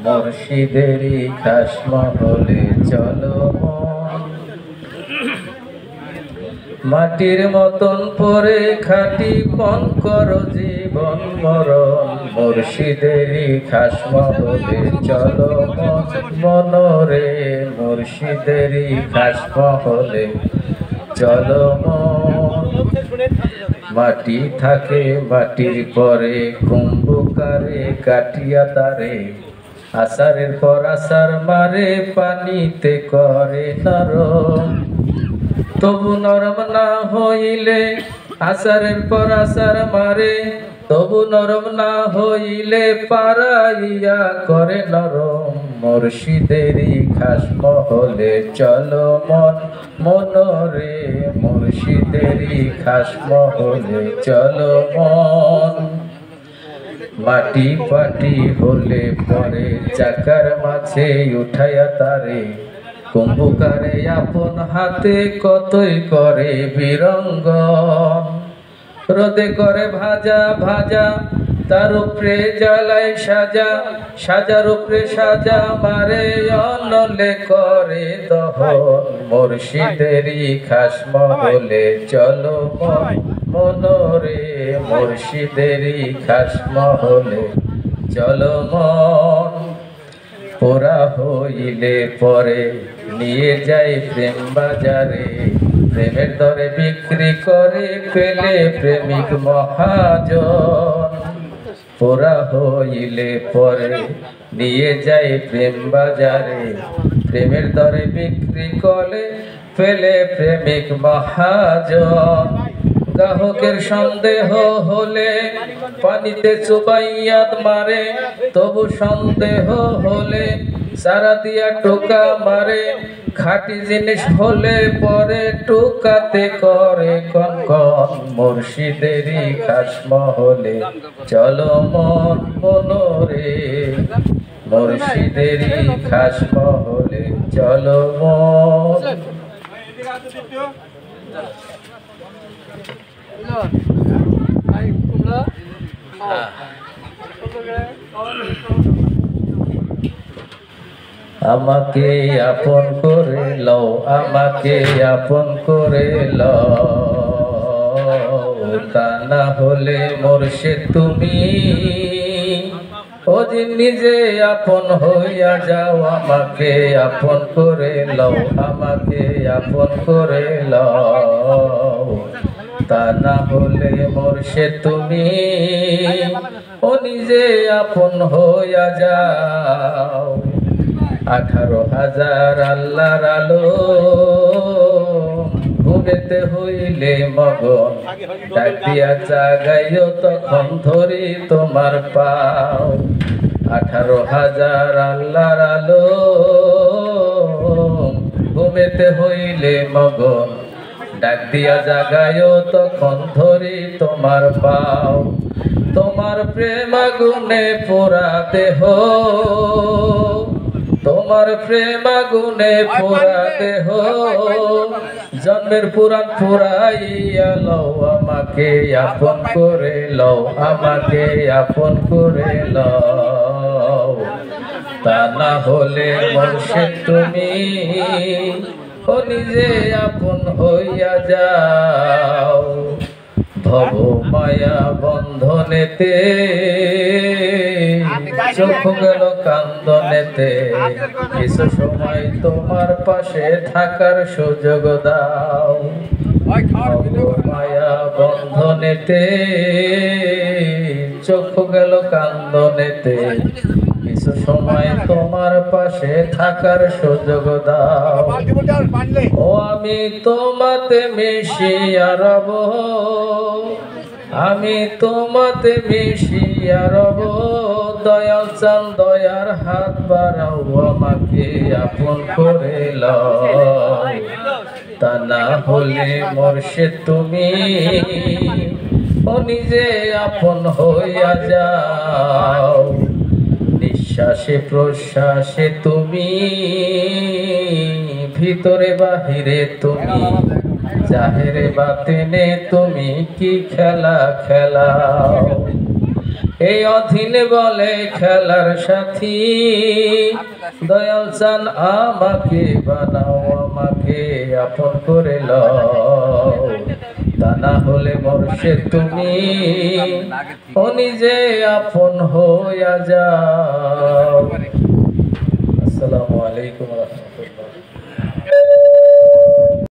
মুর্শিদেরই খাস মহলে চলো মন, মাটির মতন পরে খাটি পণ করো জীবন মরণ। মুর্শিদেরই খাস মহলে চলো মন মনরে, মুর্শিদেরই খাস মহলে চলো মন। মাটি থাকে মাটির পরে কুম্ভকারে কাটিয়া তারে, আষাঢ়ের পর আষাঢ় মারে পানিতে করে নরম। তবু নরম না হইলে আষাঢ়ের পর আষাঢ় মারে, তবু নরম না হইলে পারাইয়া করে নরম। মুর্শিদেরই খাস মহলে চলো মন মনরে, মুর্শিদেরই খাস মহলে চলো মন। মাটি পাটি হলে পরে চাকার মাঝে উঠাইয়া তারে, কুম্ভকারে আপন হাতে কতই করে বীরঙ্গন। রোদে করে ভাজা ভাজা তার উপরে জ্বালায় সাজা, সাজার উপরে সাজা মারে অনলে করে দহন। মুর্শিদেরই খাস মহলে চলো মন মনরে, মুর্শিদেরই খাস মহলে চলো মন। পোড়া হইলে পরে নিয়ে যায় প্রেম বাজারে, প্রেমের দরে বিক্রি করে পেলে প্রেমিক মহাজন। পোড়া হইলে পরে নিয়ে যায় প্রেম বাজারে, প্রেমের দরে বিক্রি করে পেলে প্রেমিক মহাজন। গ্রাহকের সন্দেহ হলে পানিতে চুবাইয়া মারে, তবু সন্দেহ হলে সারা দিয়া টোকা মারে। খাঁটি জিনিস হলে পরে টোকাতে করে কন কন। মুর্শিদেরই খাস মহলে চলো মন মনরে, মুর্শিদেরই খাস মহলে চলো মন। আমাকে আপন করে লও, আমাকে আপন করে লও, তা না হলে মুর্শিদ তুমি ওদিন নিজে আপন হইয়া যাও। আমাকে আপন করে লও, আমাকে আপন করে লও, তা না হলে মুর্শিদ তুমি ও নিজে আপন হইয়া যাও। 18,000 আল্লাহর আলো ঘুমেতে হইলে মগন, ডাক দিয়া জাগাইও তখন ধরি তোমার পাও। 18,000 আল্লাহর আলো ঘুমেতে হইলে মগন, ডাক দিয়া জাগাইও তখন ধরি তোমার পাও। তোমার প্রেম আগুনে পোড়া দেহ, তোমার প্রেম আগুনে পোড়া দেহ, জন্মের পুরাণ পুরাইয়া লও। আমাকে আপন করে লও, আমাকে আপন করে লও, তা না হলে মুর্শিদ তুমি ও নিজে আপন হইয়া যাও। ভব মায়া বন্ধনেতে চোখ গেল কান্দনেতে, কিছু সময় তোমার পাশে থাকার সুযোগ দাও। মায়া বন্ধনেতে চোখ গেল কান্দনেতে, কিছু সময় তোমার পাশে থাকার সুযোগ দাও। ও আমি তোমাতে মিশিয়া রব, আমি তোমাতে মিশিয়া রব। দয়াল চান দয়ার হাত বাড়াও, আমাকে আপন করে লও, তা না হলে মুর্শিদ তুমি ও নিজে আপন হইয়া যাও। নিঃশ্বাসে প্রশ্বাসে তুমি, ভিতরে বাহিরে তুমি, জাহেরে বাতিনে তুমি কি খেলা খেলাও। এই অধীন বলে খেলার সাথী, দয়াল চান আমাকে বানাও, আমাকে আপন করে লও, তা না হলে মোর্শেদ তুমি ও নিজে আপন হইয়া যাও। আসসালামু আলাইকুম ওয়া রাহমাতুল্লাহ।